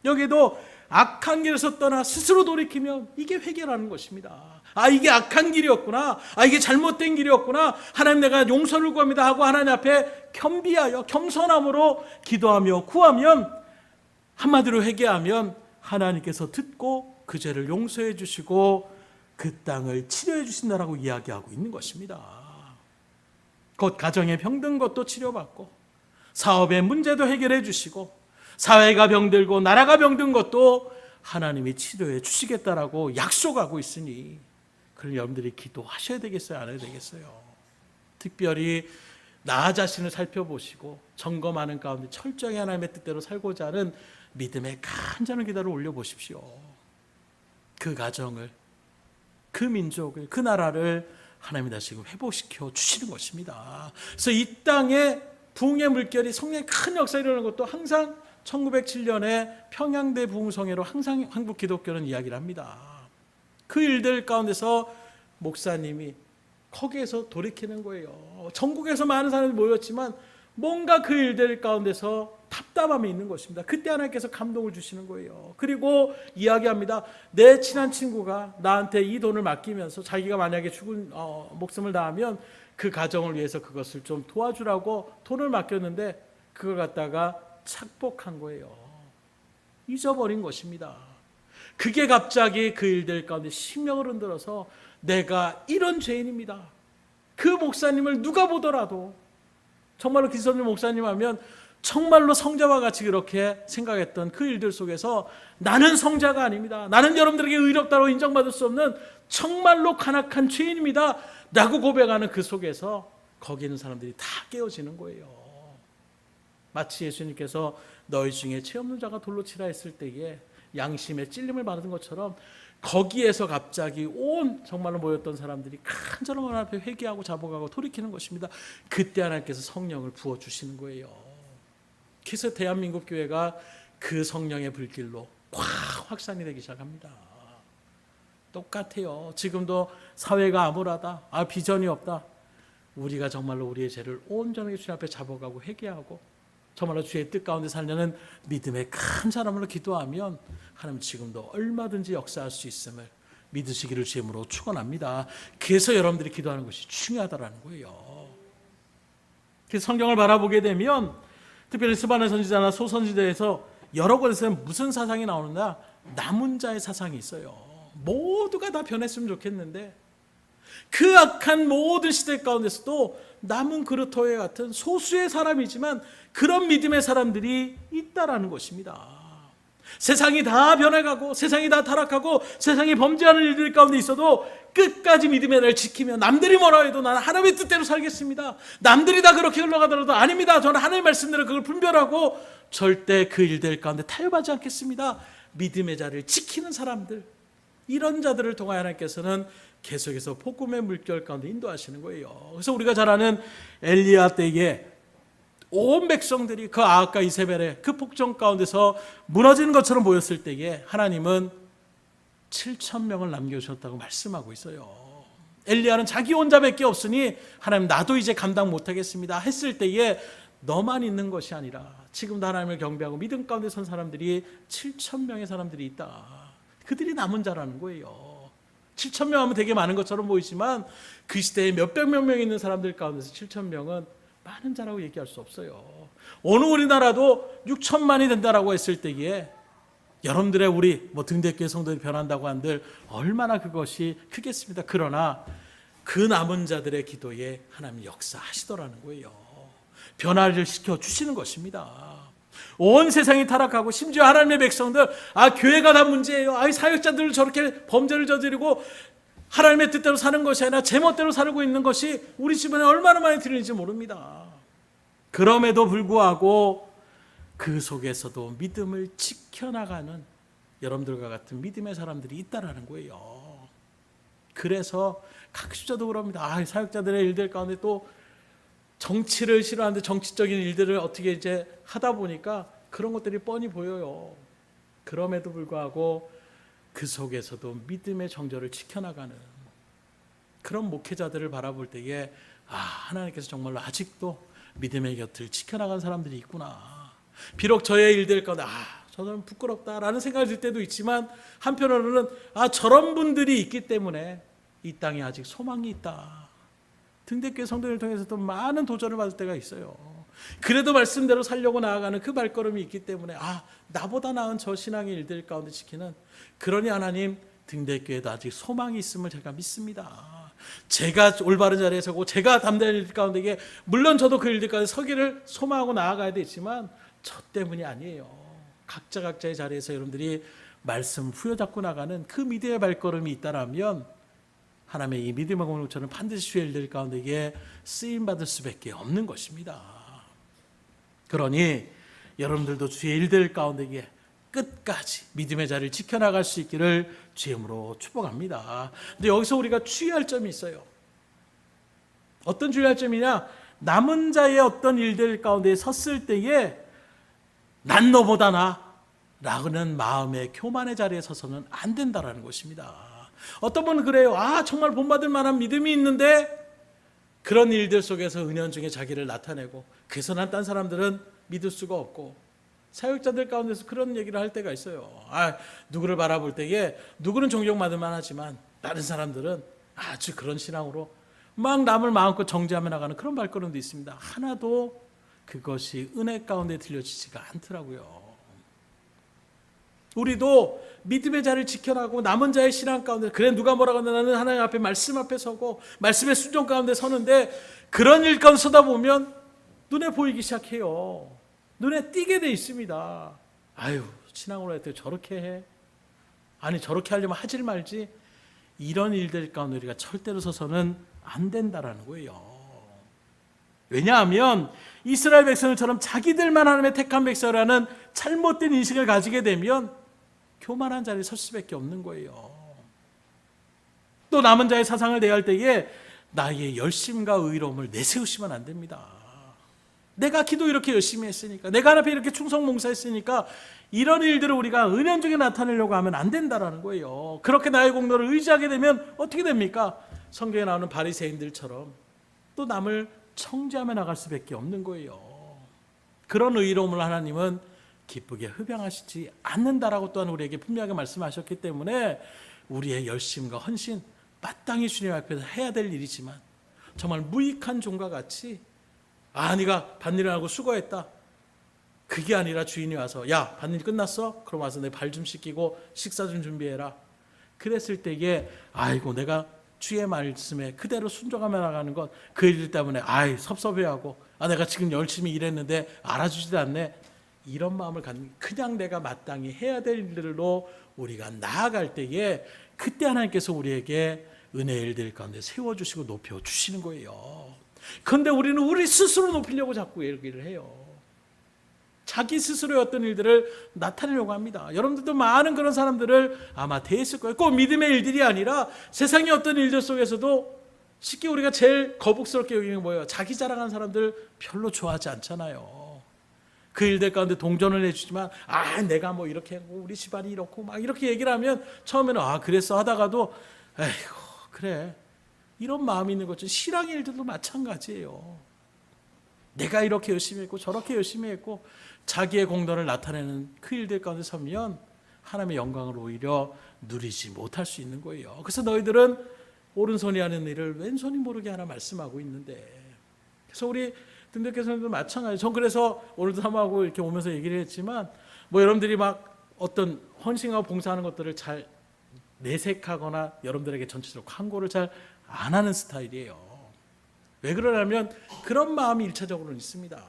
여기도 악한 길에서 떠나 스스로 돌이키면 이게 회개라는 것입니다. 아, 이게 악한 길이었구나. 아, 이게 잘못된 길이었구나. 하나님, 내가 용서를 구합니다 하고 하나님 앞에 겸비하여 겸손함으로 기도하며 구하면, 한마디로 회개하면 하나님께서 듣고 그 죄를 용서해 주시고 그 땅을 치료해 주신다라고 이야기하고 있는 것입니다. 곧 가정의 병든 것도 치료받고 사업의 문제도 해결해 주시고 사회가 병들고 나라가 병든 것도 하나님이 치료해 주시겠다라고 약속하고 있으니, 그럼 여러분들이 기도하셔야 되겠어요? 안 해야 되겠어요? 특별히 나 자신을 살펴보시고 점검하는 가운데 철저히 하나님의 뜻대로 살고자 하는 믿음의 간절한 기도를 올려보십시오. 그 가정을, 그 민족을, 그 나라를 하나님이 다시 회복시켜 주시는 것입니다. 그래서 이 땅에 부흥의 물결이, 성령의 큰 역사를 일어나는 것도 항상 1907년에 평양대 부흥성회로 항상 한국 기독교는 이야기를 합니다. 그 일들 가운데서 목사님이 거기에서 돌이키는 거예요. 전국에서 많은 사람이 모였지만 뭔가 그 일들 가운데서 답답함이 있는 것입니다. 그때 하나님께서 감동을 주시는 거예요. 그리고 이야기합니다. 내 친한 친구가 나한테 이 돈을 맡기면서 자기가 만약에 죽은 목숨을 다하면 그 가정을 위해서 그것을 좀 도와주라고 돈을 맡겼는데 그걸 갖다가 착복한 거예요. 잊어버린 것입니다. 그게 갑자기 그 일들 가운데 심령을 흔들어서 내가 이런 죄인입니다. 그 목사님을 누가 보더라도, 정말로 기선님 목사님 하면 정말로 성자와 같이 그렇게 생각했던 그 일들 속에서 나는 성자가 아닙니다. 나는 여러분들에게 의롭다고 인정받을 수 없는 정말로 간악한 죄인입니다 라고 고백하는 그 속에서 거기 있는 사람들이 다 깨어지는 거예요. 마치 예수님께서 너희 중에 죄 없는 자가 돌로 치라 했을 때에 양심의 찔림을 받은 것처럼 거기에서 갑자기 온 정말로 모였던 사람들이 간절한 하나님 앞에 회개하고 자복하고 돌이키는 것입니다. 그때 하나님께서 성령을 부어주시는 거예요. 그래서 대한민국 교회가 그 성령의 불길로 확 확산이 되기 시작합니다. 똑같아요. 지금도 사회가 암울하다, 비전이 없다. 우리가 정말로 우리의 죄를 온전하게 주님 앞에 자복하고 회개하고 정말로 주의 뜻 가운데 살려는 믿음의 큰 사람으로 기도하면 하나님 지금도 얼마든지 역사할 수 있음을 믿으시기를 주님으로 축원합니다. 그래서 여러분들이 기도하는 것이 중요하다라는 거예요. 그래서 성경을 바라보게 되면 특별히 스바냐 선지자나 소선지자에서 여러 곳에서 무슨 사상이 나오느냐, 남은 자의 사상이 있어요. 모두가 다 변했으면 좋겠는데 그 악한 모든 시대 가운데서도 남은 그루터에 같은 소수의 사람이지만 그런 믿음의 사람들이 있다라는 것입니다. 세상이 다 변해가고 세상이 다 타락하고 세상이 범죄하는 일들 가운데 있어도 끝까지 믿음의 날을 지키며 남들이 뭐라 해도 나는 하나님의 뜻대로 살겠습니다. 남들이 다 그렇게 흘러가더라도 아닙니다. 저는 하나님의 말씀대로 그걸 분별하고 절대 그 일들 가운데 타협하지 않겠습니다. 믿음의 자리를 지키는 사람들, 이런 자들을 통하여 하나님께서는 계속해서 복음의 물결 가운데 인도하시는 거예요. 그래서 우리가 잘 아는 엘리야 때에 온 백성들이 그 아합과 이세벨의 그 폭정 가운데서 무너지는 것처럼 보였을 때에 하나님은 7,000명을 남겨주셨다고 말씀하고 있어요. 엘리야는 자기 혼자밖에 없으니 하나님 나도 이제 감당 못하겠습니다 했을 때에 너만 있는 것이 아니라 지금도 하나님을 경배하고 믿음 가운데 선 사람들이 7,000명의 사람들이 있다. 그들이 남은 자라는 거예요. 7,000명 하면 되게 많은 것처럼 보이지만 그 시대에 몇백몇 명 있는 사람들 가운데서 7,000명은 많은 자라고 얘기할 수 없어요. 어느 우리나라도 6천만이 된다라고 했을 때에 여러분들의 우리 등대교회 성도들이 변한다고 한들 얼마나 그것이 크겠습니다. 그러나 그 남은 자들의 기도에 하나님 역사하시더라는 거예요. 변화를 시켜주시는 것입니다. 온 세상이 타락하고 심지어 하나님의 백성들 교회가 다 문제예요. 사역자들 저렇게 범죄를 저지르고 하나님의 뜻대로 사는 것이 아니라 제멋대로 살고 있는 것이 우리 주변에 얼마나 많이 들리는지 모릅니다. 그럼에도 불구하고 그 속에서도 믿음을 지켜나가는 여러분들과 같은 믿음의 사람들이 있다라는 거예요. 그래서 가끔씩도 그럽니다. 사역자들의 일들 가운데 또 정치를 싫어하는데 정치적인 일들을 어떻게 이제 하다 보니까 그런 것들이 뻔히 보여요. 그럼에도 불구하고 그 속에서도 믿음의 정절을 지켜나가는 그런 목회자들을 바라볼 때에 하나님께서 정말로 아직도 믿음의 곁을 지켜나가는 사람들이 있구나. 비록 저의 일들 가운데 저는 부끄럽다라는 생각이 들 때도 있지만 한편으로는 저런 분들이 있기 때문에 이 땅에 아직 소망이 있다. 등대교회 성도들을 통해서도 많은 도전을 받을 때가 있어요. 그래도 말씀대로 살려고 나아가는 그 발걸음이 있기 때문에 나보다 나은 저 신앙의 일들 가운데 지키는 그러니 하나님 등대교회도 아직 소망이 있음을 제가 믿습니다. 제가 올바른 자리에 서고 제가 담대한 일 가운데 물론 저도 그 일들 가운데 서기를 소망하고 나아가야 되지만 저 때문이 아니에요. 각자의 자리에서 여러분들이 말씀 후려잡고 나가는 그 믿음의 발걸음이 있다라면 하나님의 이 믿음의 공동체는 반드시 주의 일들 가운데 쓰임받을 수밖에 없는 것입니다. 그러니 여러분들도 주의 일들 가운데 끝까지 믿음의 자리를 지켜나갈 수 있기를 주의 이름으로 축복합니다. 근데 여기서 우리가 주의할 점이 있어요. 어떤 주의할 점이냐? 남은 자의 어떤 일들 가운데 섰을 때에 난 너보다 나 라는 마음의 교만의 자리에 서서는 안 된다라는 것입니다. 어떤 분은 그래요. 정말 본받을 만한 믿음이 있는데 그런 일들 속에서 은연중에 자기를 나타내고 그래서 난 딴 사람들은 믿을 수가 없고 사역자들 가운데서 그런 얘기를 할 때가 있어요. 누구를 바라볼 때에 누구는 존경받을 만하지만 다른 사람들은 아주 그런 신앙으로 막 남을 마음껏 정죄하며 나가는 그런 발걸음도 있습니다. 하나도 그것이 은혜 가운데 들려지지가 않더라고요. 우리도 믿음의 자리를 지켜나가고 남은 자의 신앙 가운데 그래 누가 뭐라고 하나 나는 하나님 앞에 말씀 앞에 서고 말씀의 순종 가운데 서는데 그런 일 가운데 서다 보면 눈에 보이기 시작해요. 눈에 띄게 돼 있습니다. 신앙으로 할 때 저렇게 해. 저렇게 하려면 하지 말지. 이런 일들 가운데 우리가 절대로 서서는 안 된다라는 거예요. 왜냐하면 이스라엘 백성들처럼 자기들만 하나님의 택한 백성이라는 잘못된 인식을 가지게 되면 교만한 자리에 설 수밖에 없는 거예요. 또 남은 자의 사상을 대할 때에 나의 열심과 의로움을 내세우시면 안 됩니다. 내가 기도 이렇게 열심히 했으니까 내가 하나님 앞에 이렇게 충성 봉사했으니까 이런 일들을 우리가 은연중에 나타내려고 하면 안 된다라는 거예요. 그렇게 나의 공로를 의지하게 되면 어떻게 됩니까? 성경에 나오는 바리새인들처럼 또 남을 청지하며 나갈 수밖에 없는 거예요. 그런 의로움을 하나님은 기쁘게 흡양하시지 않는다라고 또한 우리에게 분명하게 말씀하셨기 때문에 우리의 열심과 헌신 마땅히 주님 앞에서 해야 될 일이지만 정말 무익한 종과 같이 네가 밭일을 하고 수고했다. 그게 아니라 주인이 와서 야 밭일 끝났어? 그럼 와서 내 발 좀 씻기고 식사 좀 준비해라. 그랬을 때에 내가 주의 말씀에 그대로 순종하며 나가는 것 그 일 때문에 섭섭해하고 내가 지금 열심히 일했는데 알아주지도 않네. 이런 마음을 갖는 그냥 내가 마땅히 해야 될 일들로 우리가 나아갈 때에 그때 하나님께서 우리에게 은혜의 일들 가운데 세워주시고 높여주시는 거예요. 그런데 우리는 우리 스스로 높이려고 자꾸 얘기를 해요. 자기 스스로의 어떤 일들을 나타내려고 합니다. 여러분들도 많은 그런 사람들을 아마 대했을 거예요. 꼭 믿음의 일들이 아니라 세상의 어떤 일들 속에서도 쉽게 우리가 제일 거북스럽게 여기는 게 뭐예요? 자기 자랑하는 사람들 별로 좋아하지 않잖아요. 그 일들 가운데 동전을 해주지만 내가 뭐 이렇게 하고 우리 집안이 이렇고 막 이렇게 얘기를 하면 처음에는 그랬어 하다가도 에이구 그래 이런 마음이 있는 것처럼 신앙의 일들도 마찬가지예요. 내가 이렇게 열심히 했고 저렇게 열심히 했고 자기의 공로를 나타내는 그 일들 가운데 서면 하나님의 영광을 오히려 누리지 못할 수 있는 거예요. 그래서 너희들은 오른손이 하는 일을 왼손이 모르게 하나 말씀하고 있는데, 그래서 우리 등대교사님도 마찬가지예요. 전 그래서 오늘도 사모하고 이렇게 오면서 얘기를 했지만 뭐 여러분들이 막 어떤 헌신하고 봉사하는 것들을 잘 내색하거나 여러분들에게 전체적으로 광고를 잘 안 하는 스타일이에요. 왜 그러냐면 그런 마음이 일차적으로는 있습니다.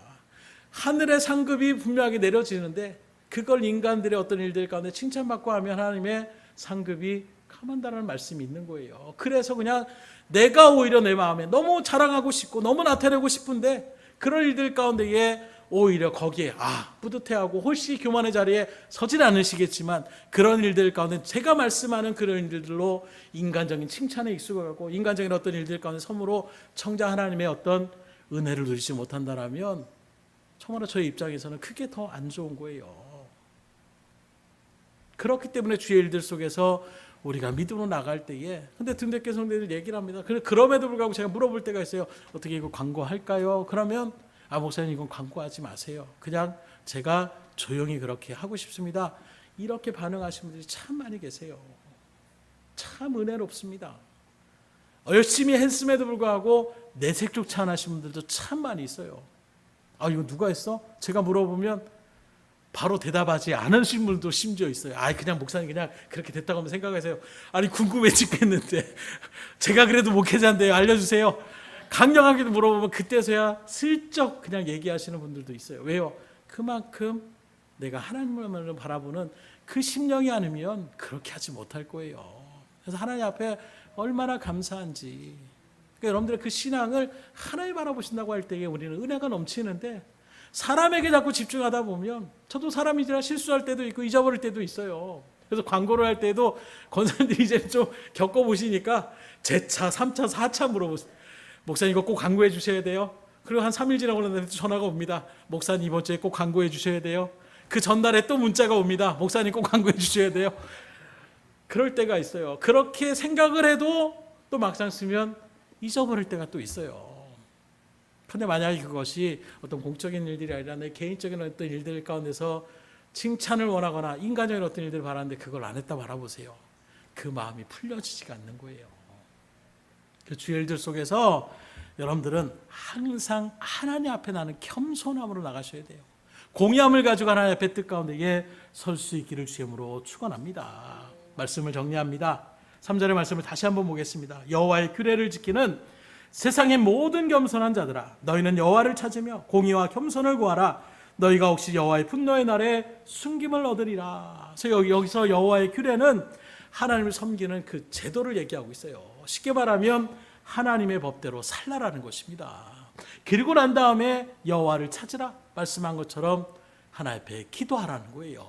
하늘의 상급이 분명하게 내려지는데 그걸 인간들의 어떤 일들 가운데 칭찬받고 하면 하나님의 상급이 감한다는 말씀이 있는 거예요. 그래서 그냥 내가 오히려 내 마음에 너무 자랑하고 싶고 너무 나타내고 싶은데 그런 일들 가운데에 오히려 거기에 뿌듯해하고 홀씨 교만의 자리에 서진 않으시겠지만 그런 일들 가운데 제가 말씀하는 그런 일들로 인간적인 칭찬에 익숙하고 인간적인 어떤 일들 가운데 섬으로 청자 하나님의 어떤 은혜를 누리지 못한다면 정말로 저희 입장에서는 그게 더 안 좋은 거예요. 그렇기 때문에 주의 일들 속에서 우리가 믿음으로 나갈 때에 근데 등대교 성도들 얘기를 합니다. 그럼에도 불구하고 제가 물어볼 때가 있어요. 어떻게 이거 광고할까요? 그러면 목사님 이건 광고하지 마세요. 그냥 제가 조용히 그렇게 하고 싶습니다. 이렇게 반응하시는 분들이 참 많이 계세요. 참 은혜롭습니다. 열심히 했음에도 불구하고 내색조차 안 하신 분들도 참 많이 있어요. 이거 누가 했어? 제가 물어보면 바로 대답하지 않으신 분도 심지어 있어요. 그냥 목사님 그냥 그렇게 됐다고 하면 생각하세요. 궁금해 죽겠는데 제가 그래도 목회자인데 알려주세요. 강력하게도 물어보면 그때서야 슬쩍 그냥 얘기하시는 분들도 있어요. 왜요? 그만큼 내가 하나님을 바라보는 그 심령이 아니면 그렇게 하지 못할 거예요. 그래서 하나님 앞에 얼마나 감사한지. 그러니까 여러분들의 그 신앙을 하나님 바라보신다고 할 때에 우리는 은혜가 넘치는데 사람에게 자꾸 집중하다 보면 저도 사람이지라 실수할 때도 있고 잊어버릴 때도 있어요. 그래서 광고를 할 때도 권사님들이 이제 좀 겪어보시니까 제 차, 3차, 4차 물어보세요. 목사님 이거 꼭 광고해 주셔야 돼요. 그리고 한 3일 지나고 나면 전화가 옵니다. 목사님 이번 주에 꼭 광고해 주셔야 돼요. 그 전날에 또 문자가 옵니다. 목사님 꼭 광고해 주셔야 돼요. 그럴 때가 있어요. 그렇게 생각을 해도 또 막상 쓰면 잊어버릴 때가 또 있어요. 그런데 만약에 그것이 어떤 공적인 일들이 아니라 내 개인적인 어떤 일들 가운데서 칭찬을 원하거나 인간적인 어떤 일들을 바라는데 그걸 안 했다 바라보세요. 그 마음이 풀려지지가 않는 거예요. 그 주의 일들 속에서 여러분들은 항상 하나님 앞에 나는 겸손함으로 나가셔야 돼요. 공의함을 가지고 하나님 앞에 뜻 가운데에 설 수 있기를 주님으로 축원합니다. 말씀을 정리합니다. 3절의 말씀을 다시 한번 보겠습니다. 여호와의 규례를 지키는 세상의 모든 겸손한 자들아, 너희는 여호와를 찾으며 공의와 겸손을 구하라. 너희가 혹시 여호와의 분노의 날에 숨김을 얻으리라. 그래서 여기서 여호와의 규례는 하나님을 섬기는 그 제도를 얘기하고 있어요. 쉽게 말하면 하나님의 법대로 살라라는 것입니다. 그리고 난 다음에 여호와를 찾으라 말씀한 것처럼 하나님 앞에 기도하라는 거예요.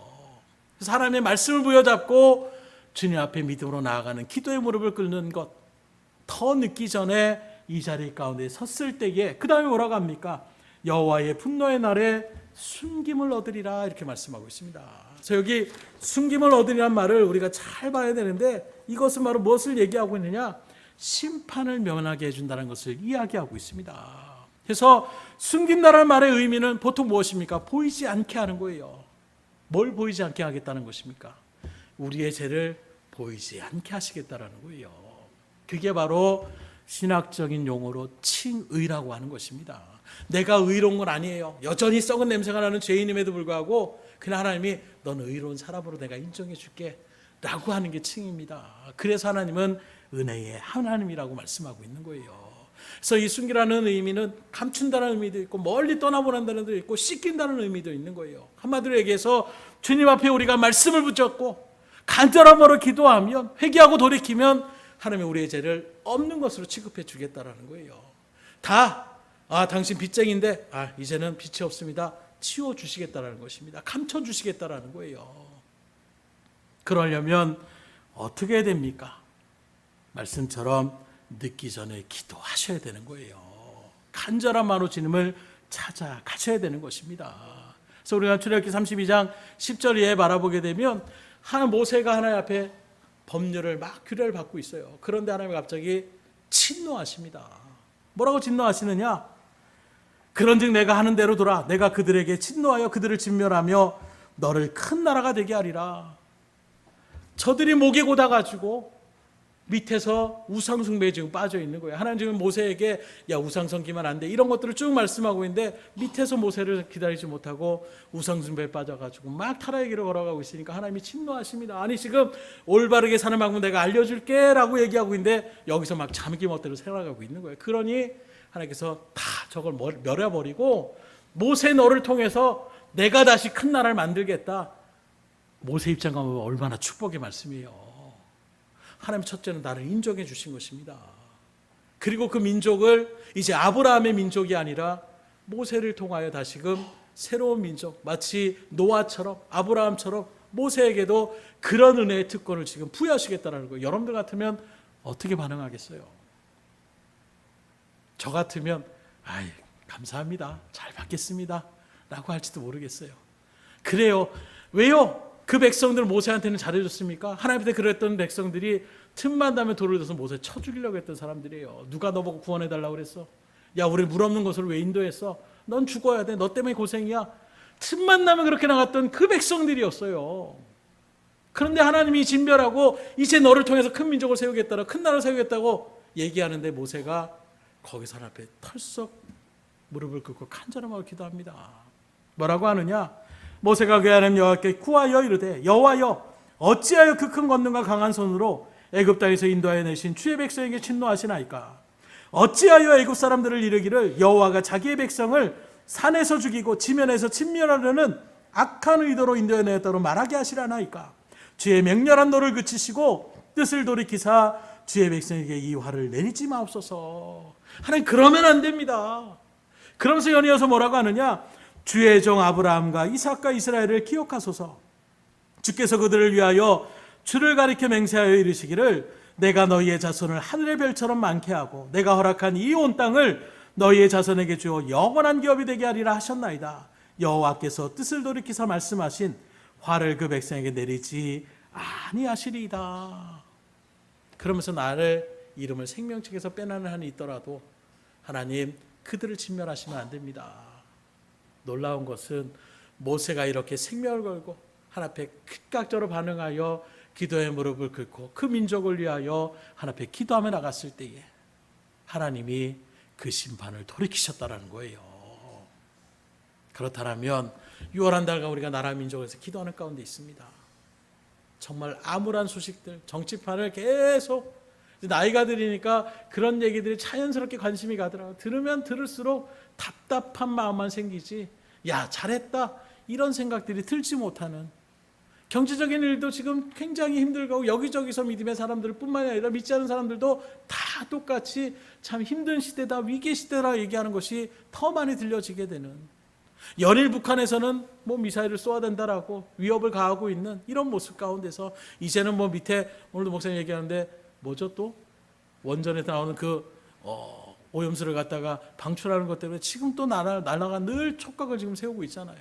그래서 하나님의 말씀을 부여잡고 주님 앞에 믿음으로 나아가는 기도의 무릎을 꿇는 것, 더 늦기 전에 이 자리 가운데 섰을 때에 그 다음에 뭐라고 합니까? 여호와의 분노의 날에 숨김을 얻으리라 이렇게 말씀하고 있습니다. 그래서 여기 숨김을 얻으리란 말을 우리가 잘 봐야 되는데 이것은 바로 무엇을 얘기하고 있느냐? 심판을 면하게 해준다는 것을 이야기하고 있습니다. 그래서 숨긴다는 말의 의미는 보통 무엇입니까? 보이지 않게 하는 거예요. 뭘 보이지 않게 하겠다는 것입니까? 우리의 죄를 보이지 않게 하시겠다는 거예요. 그게 바로 신학적인 용어로 칭의라고 하는 것입니다. 내가 의로운 건 아니에요. 여전히 썩은 냄새가 나는 죄인임에도 불구하고 그냥 하나님이 너는 의로운 사람으로 내가 인정해 줄게 라고 하는 게 칭의입니다. 그래서 하나님은 은혜의 하나님이라고 말씀하고 있는 거예요. 그래서 이 숨기라는 의미는 감춘다는 의미도 있고 멀리 떠나보낸다는 의미도 있고 씻긴다는 의미도 있는 거예요. 한마디로 얘기해서 주님 앞에 우리가 말씀을 붙잡고 간절함으로 기도하면 회개하고 돌이키면 하나님이 우리의 죄를 없는 것으로 취급해 주겠다라는 거예요. 당신 빚쟁인데 이제는 빚이 없습니다. 치워주시겠다라는 것입니다. 감춰주시겠다라는 거예요. 그러려면 어떻게 해야 됩니까? 말씀처럼 늦기 전에 기도하셔야 되는 거예요. 간절한 마음으로 주님을 찾아가셔야 되는 것입니다. 그래서 우리가 출애굽기 32장 10절 이하에 바라보게 되면 모세가 하나님 앞에 법률을 막 규례를 받고 있어요. 그런데 하나님이 갑자기 진노하십니다. 뭐라고 진노하시느냐? 그런즉 내가 하는 대로 돌아 내가 그들에게 진노하여 그들을 진멸하며 너를 큰 나라가 되게 하리라. 저들이 목에 고다가지고 밑에서 우상숭배에 지금 빠져 있는 거예요. 하나님 지금 모세에게 야 우상 섬기면 안 돼 이런 것들을 쭉 말씀하고 있는데 밑에서 모세를 기다리지 못하고 우상숭배에 빠져가지고 막 타락의 길을 걸어가고 있으니까 하나님이 진노하십니다. 아니 지금 올바르게 사는 방법 내가 알려줄게 라고 얘기하고 있는데 여기서 막 잠기 멋대로 살아가고 있는 거예요. 그러니 하나님께서 다 저걸 멸해버리고 모세 너를 통해서 내가 다시 큰 나라를 만들겠다. 모세 입장과 보면 얼마나 축복의 말씀이에요. 하나님 첫째는 나를 인정해 주신 것입니다. 그리고 그 민족을 이제 아브라함의 민족이 아니라 모세를 통하여 다시금 새로운 민족, 마치 노아처럼 아브라함처럼 모세에게도 그런 은혜의 특권을 지금 부여하시겠다는 거예요. 여러분들 같으면 어떻게 반응하겠어요? 저 같으면 아이 감사합니다. 잘 받겠습니다. 라고 할지도 모르겠어요. 그래요. 왜요? 그 백성들 모세한테는 잘해줬습니까? 하나님한테 그랬던 백성들이 틈만 나면 돌을 들어서 모세 쳐 죽이려고 했던 사람들이에요. 누가 너보고 구원해달라고 그랬어? 야 우리 물 없는 곳으로 왜 인도했어? 넌 죽어야 돼. 너 때문에 고생이야. 틈만 나면 그렇게 나갔던 그 백성들이었어요. 그런데 하나님이 진멸하고 이제 너를 통해서 큰 민족을 세우겠다라 큰 나라를 세우겠다고 얘기하는데 모세가 거기서 하나님 앞에 털썩 무릎을 꿇고 간절한 마음으로 기도합니다. 뭐라고 하느냐? 모세가 그 하나님 여호와께 구하여 이르되 여호와여 어찌하여 그 큰 권능과 강한 손으로 애굽 땅에서 인도하여 내신 주의 백성에게 진노하시나이까? 어찌하여 애굽 사람들을 이르기를 여호와가 자기의 백성을 산에서 죽이고 지면에서 진멸하려는 악한 의도로 인도해 내었다고 말하게 하시라나이까? 주의 맹렬한 노를 그치시고 뜻을 돌이키사 주의 백성에게 이 화를 내리지 마옵소서. 하나님 그러면 안 됩니다. 그러면서 연이어서 뭐라고 하느냐? 주의 종 아브라함과 이삭과 이스라엘을 기억하소서. 주께서 그들을 위하여 주를 가리켜 맹세하여 이르시기를 내가 너희의 자손을 하늘의 별처럼 많게 하고 내가 허락한 이 온 땅을 너희의 자손에게 주어 영원한 기업이 되게 하리라 하셨나이다. 여호와께서 뜻을 돌이키사 말씀하신 화를 그 백성에게 내리지 아니하시리이다. 그러면서 나를 이름을 생명책에서 빼내는 한이 있더라도 하나님 그들을 진멸하시면 안 됩니다. 놀라운 것은 모세가 이렇게 생명을 걸고 하나님 앞에 즉각적으로 반응하여 기도의 무릎을 꿇고 그 민족을 위하여 하나님 앞에 기도하며 나갔을 때에 하나님이 그 심판을 돌이키셨다는 거예요. 그렇다면 6월 한 달간 우리가 나라 민족에서 기도하는 가운데 있습니다. 정말 암울한 소식들, 정치판을 계속 나이가 들으니까 그런 얘기들이 자연스럽게 관심이 가더라고요. 들으면 들을수록 답답한 마음만 생기지 야 잘했다 이런 생각들이 들지 못하는 경제적인 일도 지금 굉장히 힘들고 여기저기서 믿음의 사람들 뿐만이 아니라 믿지 않은 사람들도 다 똑같이 참 힘든 시대다 위기 시대라 얘기하는 것이 더 많이 들려지게 되는 연일 북한에서는 뭐 미사일을 쏘아야 된다라고 위협을 가하고 있는 이런 모습 가운데서 이제는 뭐 밑에 오늘도 목사님 얘기하는데 뭐죠 또 원전에서 나오는 그 오염수를 갖다가 방출하는 것 때문에 지금 또 나라가 늘 촉각을 지금 세우고 있잖아요.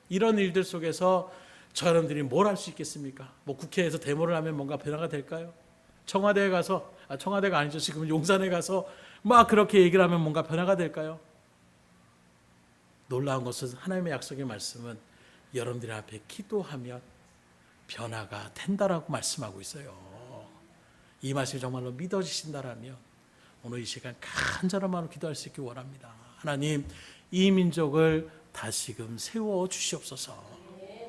이런 일들 속에서 저 사람들이 뭘 할 수 있겠습니까? 뭐 국회에서 데모를 하면 뭔가 변화가 될까요? 청와대에 가서 청와대가 아니죠. 지금 용산에 가서 막 그렇게 얘기를 하면 뭔가 변화가 될까요? 놀라운 것은 하나님의 약속의 말씀은 여러분들 앞에 기도하면 변화가 된다라고 말씀하고 있어요. 이 말씀이 정말로 믿어지신다라면 오늘 이 시간 간절한 마음으로 기도할 수 있길 원합니다. 하나님 이 민족을 다시금 세워 주시옵소서.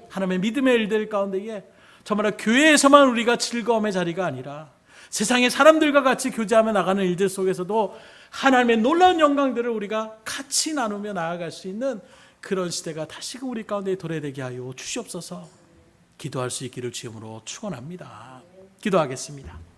하나님의 믿음의 일들 가운데에 정말 교회에서만 우리가 즐거움의 자리가 아니라 세상의 사람들과 같이 교제하며 나가는 일들 속에서도 하나님의 놀라운 영광들을 우리가 같이 나누며 나아갈 수 있는 그런 시대가 다시금 우리 가운데 도래되게 하여 주시옵소서. 기도할 수 있기를 주님으로 축원합니다. 기도하겠습니다.